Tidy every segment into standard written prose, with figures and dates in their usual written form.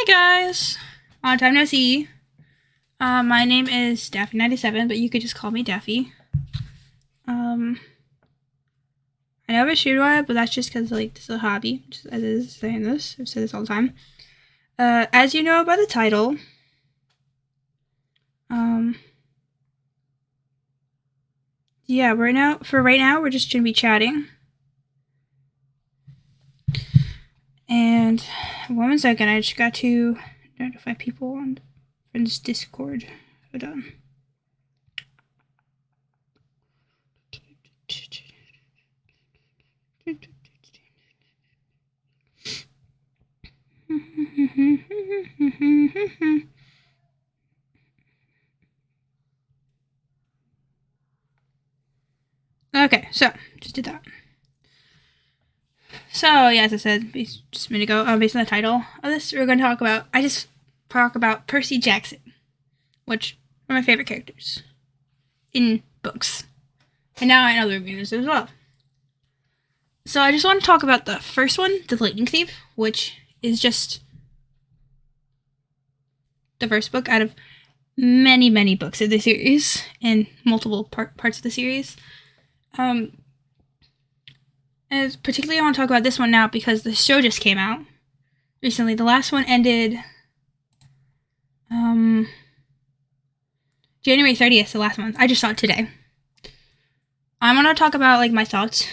Guys, time no see. My name is Daffy97, but you could just call me Daffy. I know I have a shoe wire, but that's just because this is a hobby. Just as is saying this, I've said this all the time. As you know by the title, yeah, right now we're just gonna be chatting. And 1 second, I just got to notify people on friends Discord. Hold on. Okay, so just did that. So yeah, as I said just a minute ago, based on the title of this, we're going to talk about Percy Jackson, which are my favorite characters in books, and now in other mediums as well. So I just want to talk about the first one, the Lightning Thief, which is just the first book out of many, many books of the series and multiple parts of the series. And particularly I want to talk about this one now because the show just came out recently. The last one ended January 30th, the last one. I just saw it today. I'm going to talk about my thoughts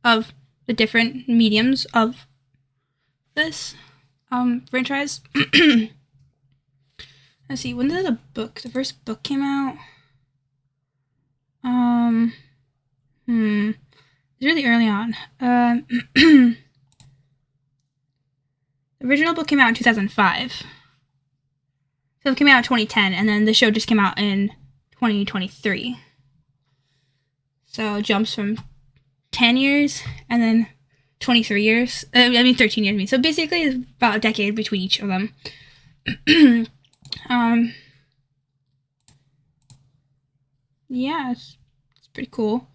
of the different mediums of this franchise. Let's see, when did the first book came out? It's really early on. The original book came out in 2005. So it came out in 2010, and then the show just came out in 2023. So it jumps from 10 years and then 23 years. 13 years. So basically it's about a decade between each of them. Yeah, it's pretty cool.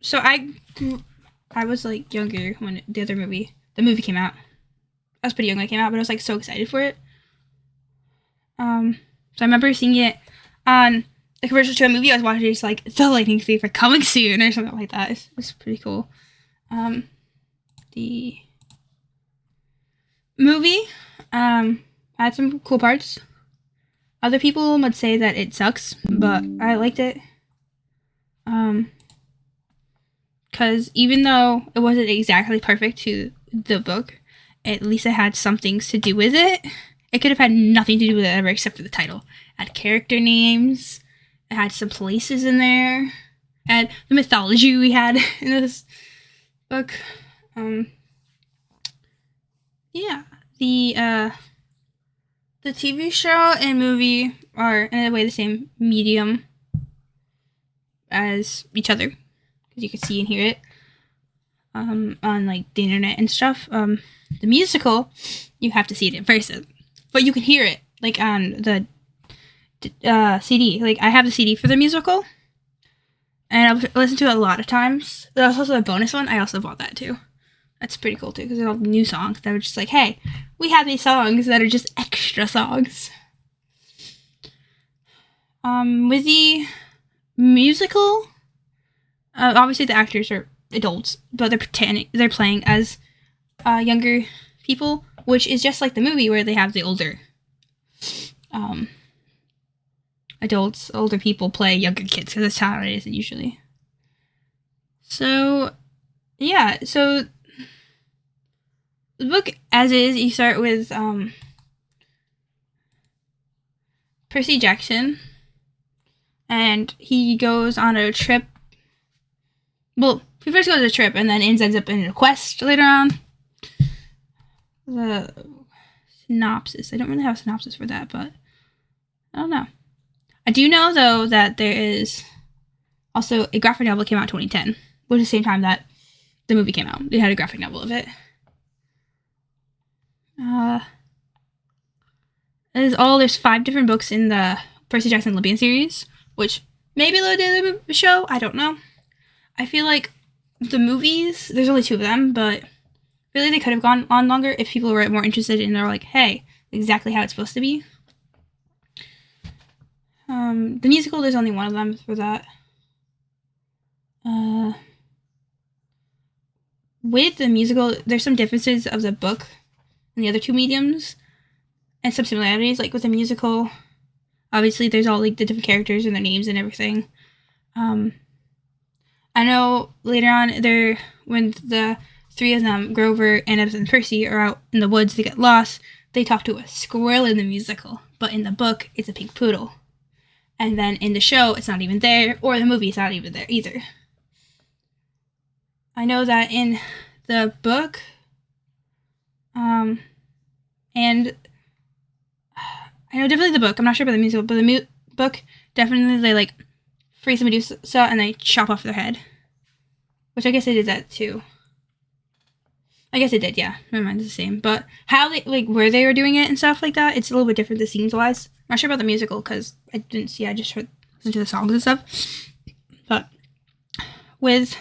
So I was younger when the movie came out. I was pretty young when it came out, but I was so excited for it. So I remember seeing it on the commercial to a movie I was watching. It's the Lightning Thief coming soon or something like that. It's pretty cool. The movie had some cool parts. Other people would say that it sucks, but I liked it. Because even though it wasn't exactly perfect to the book, at least it had some things to do with it. It could have had nothing to do with it ever except for the title. It had character names. It had some places in there. It had the mythology we had in this book. Yeah. The TV show and movie are in a way the same medium as each other, because you can see and hear it on the internet and stuff. The musical, you have to see it in person, but you can hear it on the CD. I have the CD for the musical, and I've listened to it a lot of times. There's also a bonus one. I also bought that too. That's pretty cool too, because they're all new songs that are just hey, we have these songs that are just extra songs. With the musical, obviously the actors are adults, but they're playing as younger people, which is just like the movie where they have the older older people play younger kids, because that's how it is usually. So yeah, so the book as is, you start with Percy Jackson, and he goes on a trip. Well, he first goes on a trip and then ends up in a quest later on. The synopsis. I don't really have a synopsis for that, but I don't know. I do know, though, that there is also a graphic novel that came out in 2010, which is the same time that the movie came out. They had a graphic novel of it. There's 5 different books in the Percy Jackson Olympian series, which maybe they'll do the show. I don't know. I feel like the movies, there's only 2 of them, but really they could have gone on longer if people were more interested in, they're like, hey, exactly how it's supposed to be. The musical, there's only one of them for that. With the musical, there's some differences of the book and the other two mediums, and some similarities. Like with the musical, obviously there's all like the different characters and their names and everything. I know later on when the three of them, Grover, Annabeth, and Percy, are out in the woods, they get lost. They talk to a squirrel in the musical, but in the book, it's a pink poodle. And then in the show, it's not even there, or the movie, it's not even there either. I know that in the book, and I know definitely the book, I'm not sure about the musical, but the book, definitely they like freeze the Medusa and they chop off their head. Which I guess they did that too. I guess it did, yeah. Never mind, it's the same. But how they, like, where they were doing it and stuff like that, it's a little bit different the scenes-wise. I'm not sure about the musical, because I didn't see, I just listened to the songs and stuff. But with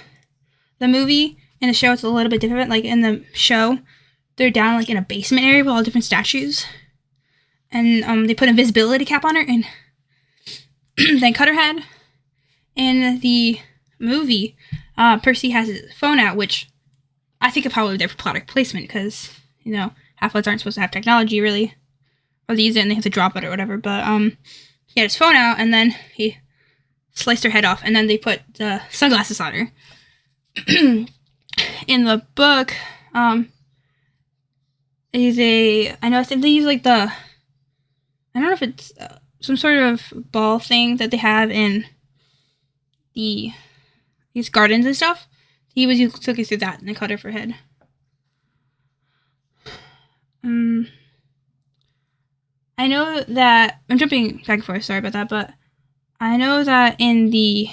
the movie and the show, it's a little bit different. Like, in the show, they're down, like, in a basement area with all different statues. And they put an invisibility cap on her and then cut her head. In the movie, Percy has his phone out, which I think is probably their product placement, because, you know, Half-Bloods aren't supposed to have technology, really. Or they use it and they have to drop it or whatever, but, he had his phone out, and then he sliced her head off, and then they put the sunglasses on her. In the book, I think they use, like, I don't know if it's some sort of ball thing that they have in these gardens and stuff. He took it through that and they cut her for head. I know that I'm jumping back and forth, sorry about that, but I know that in the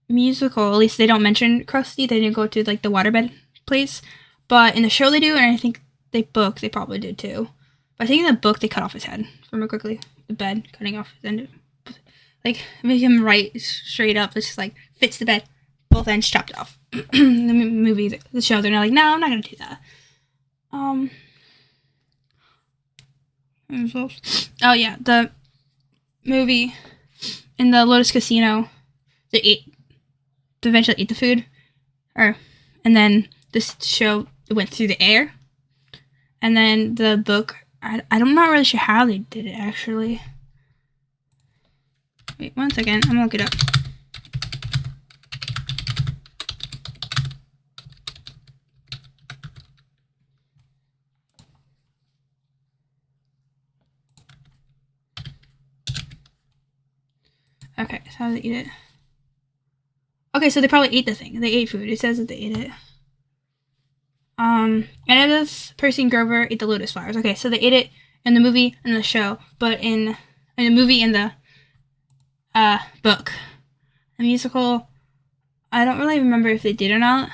musical, at least they don't mention Krusty. They didn't go to like the waterbed place, but in the show they do, and I think they probably did too. But I think in the book they cut off his head from quickly. The bed, cutting off his end, like make him right straight up. It's just like fits the bed. Both ends chopped off. The movie, the show, they're not like, no, I'm not gonna do that. Oh yeah, the movie in the Lotus Casino, they eventually ate the food, and then this show went through the air, and then the book, I'm not really sure how they did it actually. Wait 1 second, I'm gonna look it up. Okay, so how do they eat it? Okay, so they probably ate the thing. They ate food. It says that they ate it. And this Percy and Grover ate the lotus flowers. Okay, so they ate it in the movie and the show, but in the movie and the book, the musical, I don't really remember if they did or not.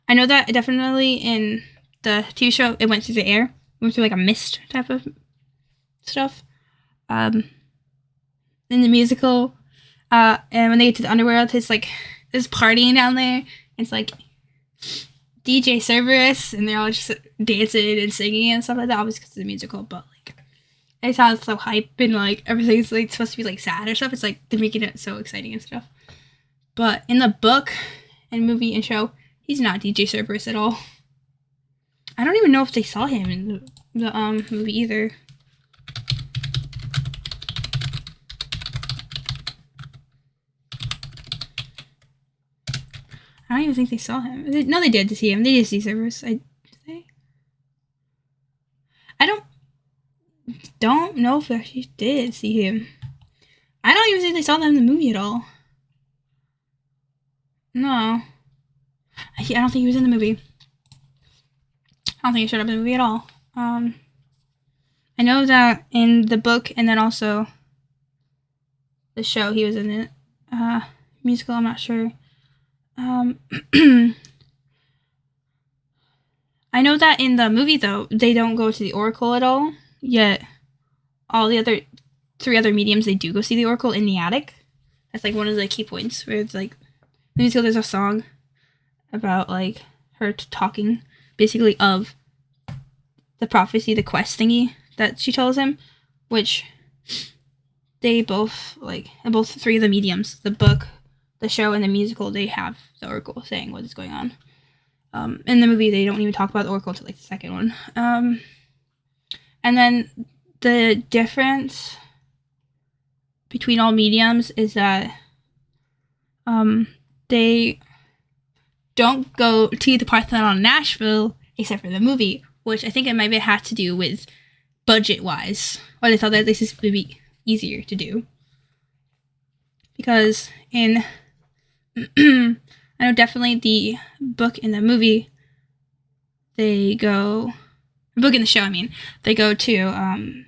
I know that definitely in the TV show, it went through the air. It went through like a mist type of stuff. In the musical, and when they get to the underworld, it's like there's partying down there. It's like DJ Cerberus, and they're all just dancing and singing and stuff like that. Obviously, because of the musical, but like it sounds so hype and like everything's like supposed to be like sad or stuff. It's like they're making it so exciting and stuff. But in the book and movie and show, he's not DJ Cerberus at all. I don't even know if they saw him in the movie either. I don't even think they saw him. No, they did see him. They did see Cerberus. Did they? I don't know if they actually did see him. I don't even think they saw them in the movie at all. No. I don't think he was in the movie. I don't think he showed up in the movie at all. I know that in the book and then also the show he was in it. Musical, I'm not sure. I know that in the movie, though, they don't go to the Oracle at all, yet all the three other mediums, they do go see the Oracle in the attic. That's, like, one of the key points, where it's, like, in the musical, there's a song about, like, her talking, basically of the prophecy, the quest thingy that she tells him, which they both, both three of the mediums, the book, the show, and the musical, they have the oracle saying what is going on. In the movie, they don't even talk about the oracle until, the second one. And then the difference between all mediums is that they don't go to the Parthenon in Nashville except for the movie, which I think it might have had to do with budget-wise, or they thought that this would be easier to do. Because in I know definitely the book and the movie, the book and the show, they go to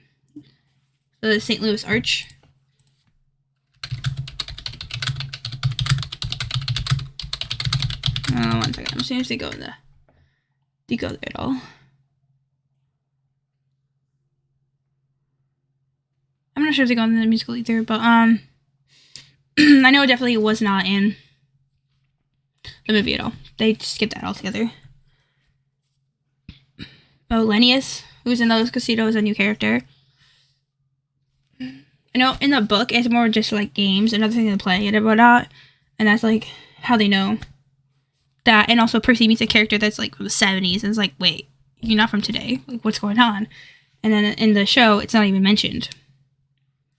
the St. Louis Arch. One second, I'm just going to go do you go there at all? I'm not sure if they go in the musical either, but I know definitely it was not in the movie at all. They skipped that altogether. Oh, Lennius, who's in Los Casinos, is a new character. I know in the book it's more just games and other things to play and whatnot, and that's how they know that. And also Percy meets a character that's from the 70s, and it's wait, you're not from today. What's going on? And then in the show, it's not even mentioned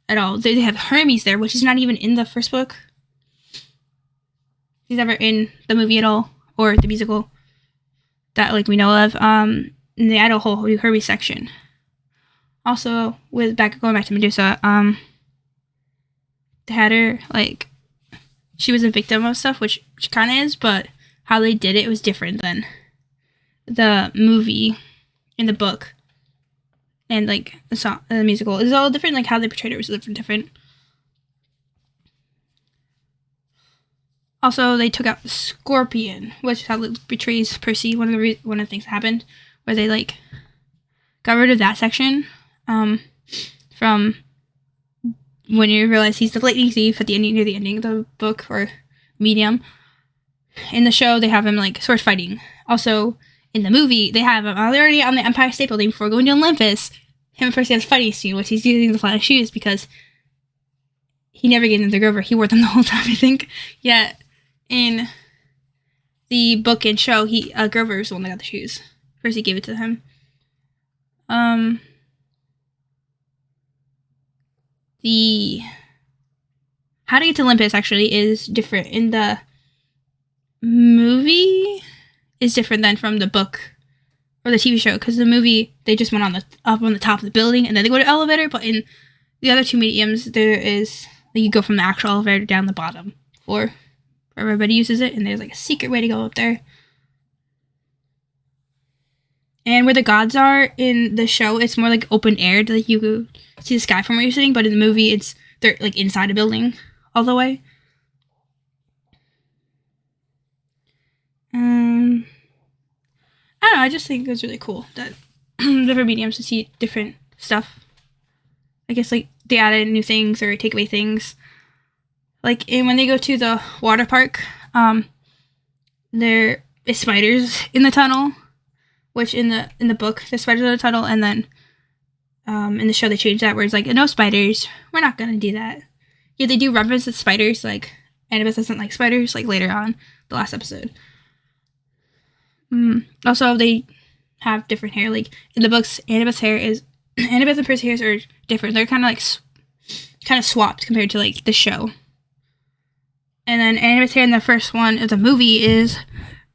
at all. They have Hermes there, which is not even in the first book. He's never in the movie at all, or the musical that we know of. And they add a whole new Hermes section. Also, going back to Medusa, they had her she was a victim of stuff, which she kind of is, but how they did it was different than the movie in the book. And the song, the musical is all different. How they portrayed it was different. Also, they took out the Scorpion, which is how it betrays Percy. One of the things that happened, where they got rid of that section from when you realize he's the lightning thief at the ending, near the ending of the book or medium. In the show, they have him sword fighting. Also, in the movie, they have him already on the Empire State Building before going to Olympus. Him and Percy has a fighting scene, which he's using the flying shoes because he never gave them to Grover. He wore them the whole time, I think. Yet in the book and show, Grover was the one that got the shoes. Percy gave it to him. The how to get to Olympus actually is different in the movie. Is different than from the book or the TV show, because the movie they just went up on the top of the building and then they go to elevator. But in the other two mediums, there is you go from the actual elevator down the bottom floor. Everybody uses it, and there's a secret way to go up there. And where the gods are in the show, it's more open air, you go see the sky from where you're sitting. But in the movie, they're inside a building all the way. I don't know, I just think it's really cool that different mediums to see different stuff. I guess they added new things or take away things. And when they go to the water park, there is spiders in the tunnel, which in the book there's spiders in the tunnel, and then in the show they changed that where it's no spiders, we're not gonna do that. Yeah, they do reference the spiders, Annabeth doesn't like spiders, later on the last episode. Also, they have different hair. In the books, Annabeth and Percy's hairs are different. They're kind of swapped compared to the show. And then Annabeth's hair in the first one of the movie is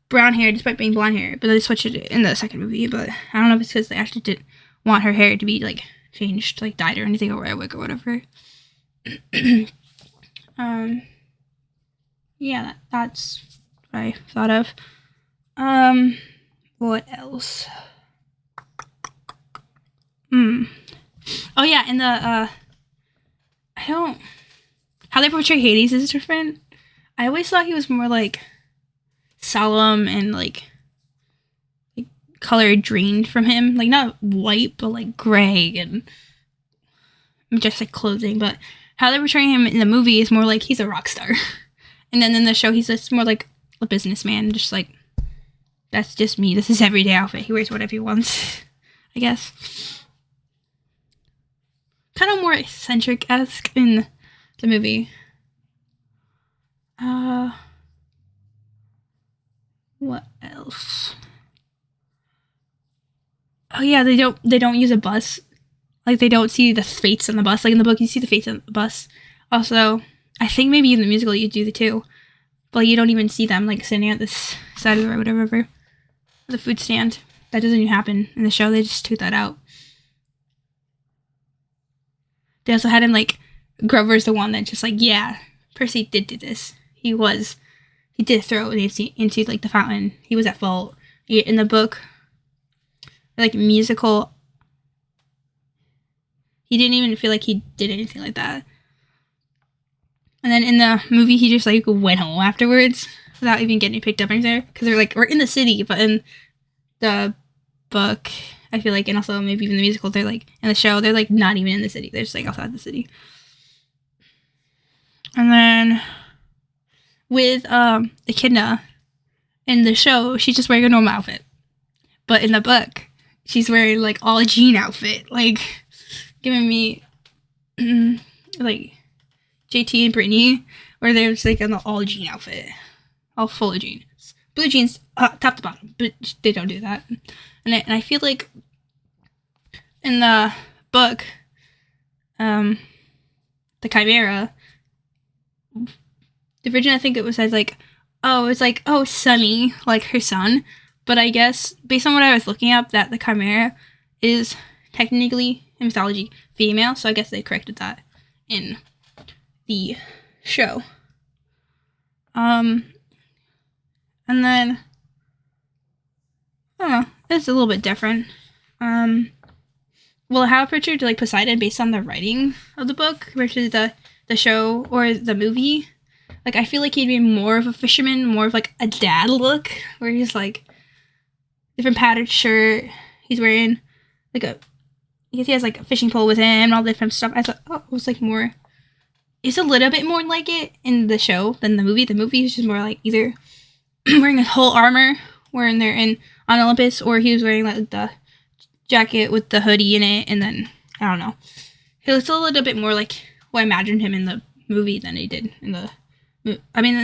brown hair, despite being blonde hair. But they switched it in the second movie. But I don't know if it's because they actually didn't want her hair to be changed, dyed or anything, or wear a wig or whatever. Yeah, that's what I thought of. What else? Oh yeah, in the how they portray Hades is different. I always thought he was more solemn and color drained from him, not white but gray and majestic clothing. But how they portray him in the movie is more he's a rock star, and then in the show he's just more a businessman, just that's just me. This is everyday outfit. He wears whatever he wants, I guess. Kind of more eccentric-esque in the movie. What else? Oh yeah, they don't use a bus. Like, they don't see the fates on the bus. Like, in the book, you see the fates on the bus. Also, I think maybe in the musical you do the too. But you don't even see them, like, sitting at this side of the road or whatever. The food stand. That doesn't even happen in the show. They just toot that out. They also had him, like, Grover's the one that just, like, yeah, Percy did do this. He did throw it into like, the fountain. He was at fault. In the book, like, musical, he didn't even feel like he did anything like that. And then in the movie, he just, like, went home afterwards without even getting picked up anywhere. Because they're like, we're in the city. But in the book, I feel like, and also maybe even the musical, they're like, in the show, they're like not even in the city. They're just like outside the city. And then with Echidna in the show, she's just wearing a normal outfit. But in the book, she's wearing like all jean outfit. Like, giving me like JT and Brittany, where they're just like in the all jean outfit. All full of jeans. Blue jeans, top to bottom. But they don't do that. And I feel like in the book, the Chimera, the Virgin, I think it was says like, oh, Sunny, like her son. But I guess, based on what I was looking up, that the Chimera is technically, in mythology, female. So I guess they corrected that in the show. And then, I don't know, it's a little bit different. Well, I have a picture to like Poseidon based on the writing of the book versus the show or the movie. Like, I feel like he'd be more of a fisherman, more of like a dad look, where he's like different patterned shirt. He's wearing like because he has like a fishing pole with him and all different stuff. I thought, it was like more. It's a little bit more like it in the show than the movie. The movie is just more like either wearing his whole armor, wherein they're on Olympus, or he was wearing like the jacket with the hoodie in it, and then I don't know. He looks a little bit more like what I imagined him in the movie than he did in the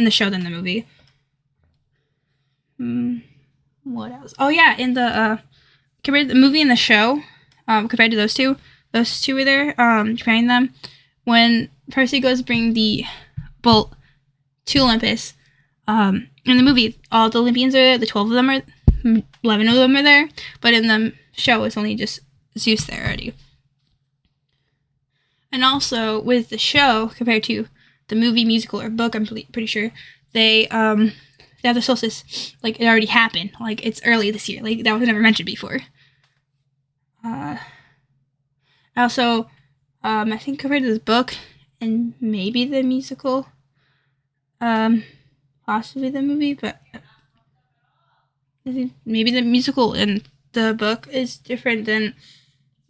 show than the movie. What else? Oh yeah, in the compared to the movie and the show, compared to those two were there, comparing them. When Percy goes bring the bolt to Olympus, in the movie, all the Olympians are there. The 11 of them are there. But in the show, it's only just Zeus there already. And also, with the show, compared to the movie, musical, or book, I'm pretty sure, they have the solstice, like, it already happened. Like, it's early this year. Like, that was never mentioned before. Also, I think compared to this book, and maybe the musical, possibly the movie, but I think maybe the musical in the book is different than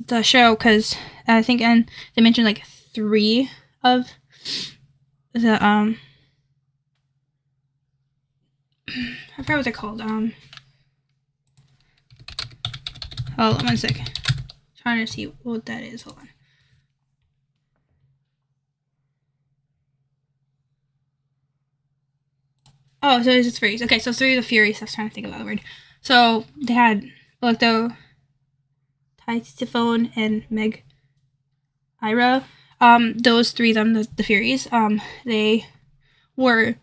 the show, because I think they mentioned like 3 of the I forgot what they're called. Hold on 1 second. Trying to see what that is. Hold on. Oh, so it's Furies. Okay, so 3 of the Furies. I was trying to think of that word. So they had Electro, Typhoon, and Meg Ira. Those 3 of them, the Furies, they were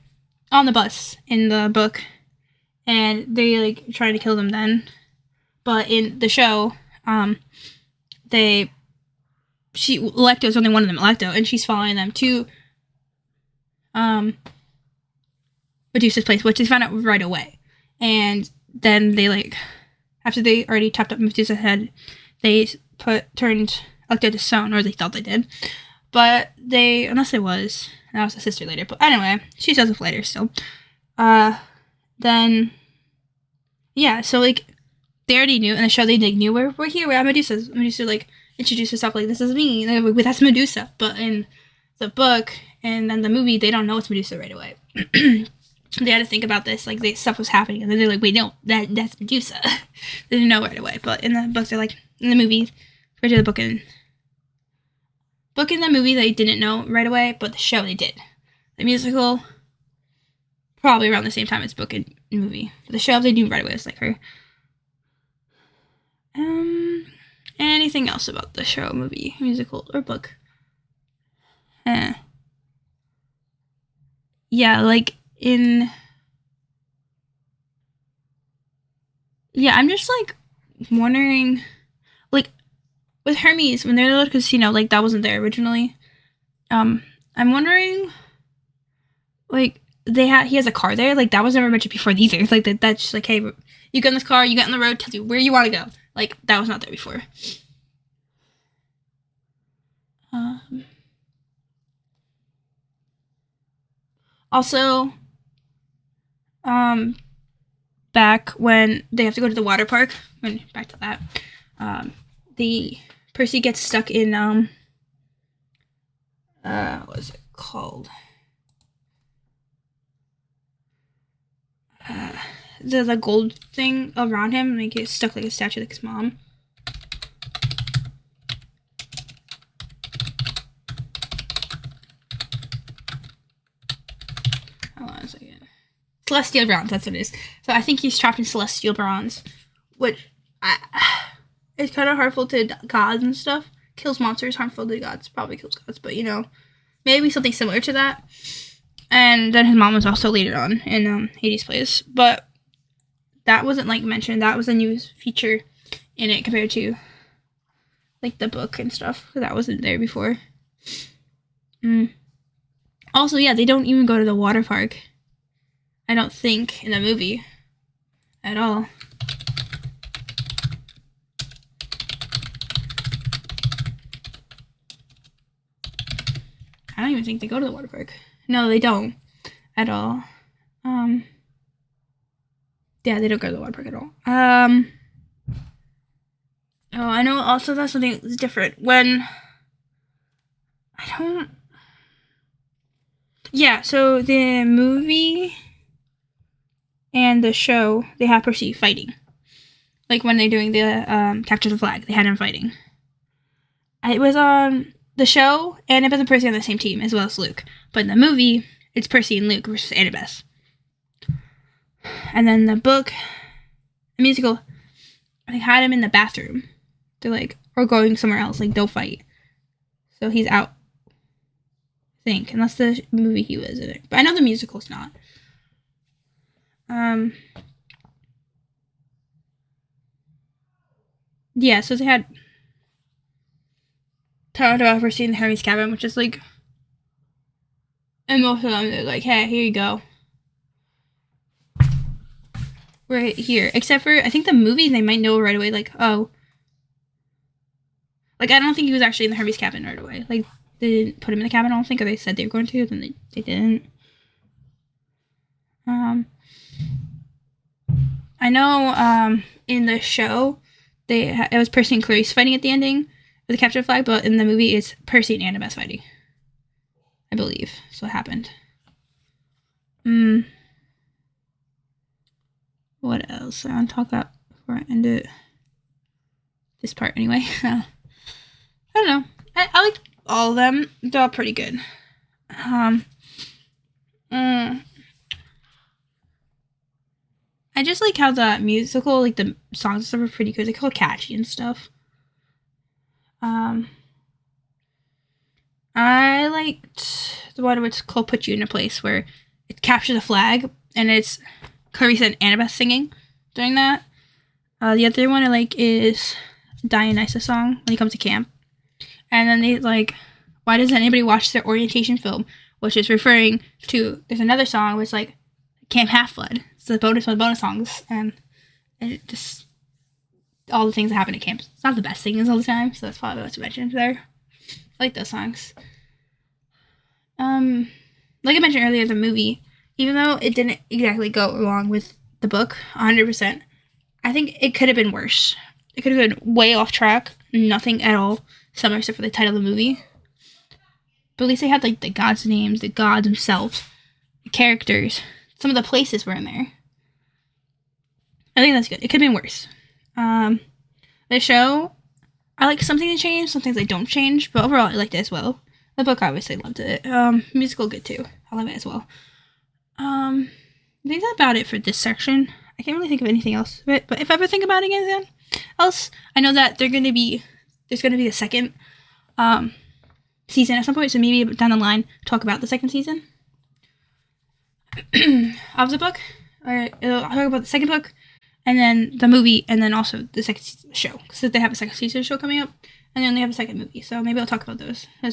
on the bus in the book, and they like tried to kill them then. But in the show, Electo is only one of them, Electo, and she's following them to Medusa's place, which they found out right away. And then they like, after they already chopped up Medusa's head, they turned Electo to stone, or they thought they did. But unless it was, that was a sister later. But anyway, she shows up later still. Then, yeah, so like, they already knew, in the show they knew we're here, we're at Medusa's. Medusa like introduced herself like, this is me, like, that's Medusa. But in the book and then the movie, they don't know it's Medusa right away. they had to think about this, like, stuff was happening, and then they're like, wait, no, that's Medusa. They didn't know right away, but in the books, they're like, in the movies, compared to the book and the movie, they didn't know right away, but the show, they did. The musical, probably around the same time as book and movie. But the show, they knew right away, it's like her. Anything else about the show, movie, musical, or book? Yeah, like, I'm just, like, wondering, like, with Hermes, when they're in the little casino, like, that wasn't there originally. I'm wondering, like, he has a car there, like, that was never mentioned before either. Like, that's just like, hey, you get in this car, you get on the road, tells you where you want to go. Like, that was not there before. Also, back when they have to go to the water park, back to that, the Percy gets stuck in, what is it called? The gold thing around him, like, he gets stuck like a statue, like his mom. Hold on a second. Celestial bronze, that's what it is. So I think he's trapped in celestial bronze, which it's kind of harmful to gods and stuff. Kills monsters, harmful to gods, probably kills gods, but you know, maybe something similar to that. And then his mom was also later on in Hades' place, but that wasn't like mentioned. That was a new feature in it compared to like the book and stuff. That wasn't there before. Also, yeah, they don't even go to the water park, I don't think, in the movie at all. I don't even think they go to the water park. No, they don't at all. Yeah, they don't go to the water park at all. Oh, I know also that's something that's different. Yeah, so the movie and the show, they have Percy fighting. Like when they're doing the Capture the Flag, they had him fighting. It was on the show, Annabeth and Percy on the same team, as well as Luke. But in the movie, it's Percy and Luke versus Annabeth. And then the book, the musical, they had him in the bathroom. They're like, or going somewhere else, like, they'll fight. So he's out, I think, unless the movie he was in it. But I know the musical's not. Yeah, so they had talked about Percy in the Hermes cabin, which is like, and most of them, they're like, hey, here you go. Right here. Except for, I think the movie, they might know right away, like, oh. Like, I don't think he was actually in the Hermes cabin right away. Like, they didn't put him in the cabin, I don't think, or they said they were going to, then they didn't. I know, in the show, it was Percy and Clarice fighting at the ending of the Capture the Flag, but in the movie, it's Percy and Annabeth fighting. I believe. That's what happened. What else I want to talk about before I end it? This part, anyway. I don't know. I like all of them. They're all pretty good. I just like how the musical, like the songs and stuff are pretty good. They're called catchy and stuff. I liked the one which called Put You in a Place, where it captures the flag, and it's Clarissa and Annabeth singing during that. The other one I like is Dionysus song, when he comes to camp. And then they like, why doesn't anybody watch their orientation film? Which is referring to, there's another song which is like Camp Half-Blood. It's the bonus songs, and it just, all the things that happen at camp. It's not the best things all the time, so that's probably what's mentioned there. I like those songs. Like I mentioned earlier, the movie, even though it didn't exactly go along with the book 100%, I think it could have been worse. It could have been way off track, nothing at all similar except for the title of the movie. But at least they had like the gods' names, the gods themselves, the characters, some of the places were in there. I think that's good. It could have been worse. The show, I like some things to change, some things I don't change, but overall I liked it as well. The book, obviously, loved it. Musical, good too. I love it as well. I think that's about it for this section. I can't really think of anything else of it, but if I ever think about anything else, I know that there's going to be the second season at some point, so maybe down the line talk about the second season of the book. I'll talk about the second book, and then the movie, and then also the second season of the show, because they have a second season show coming up, and then they have a second movie, so maybe I'll talk about those as well.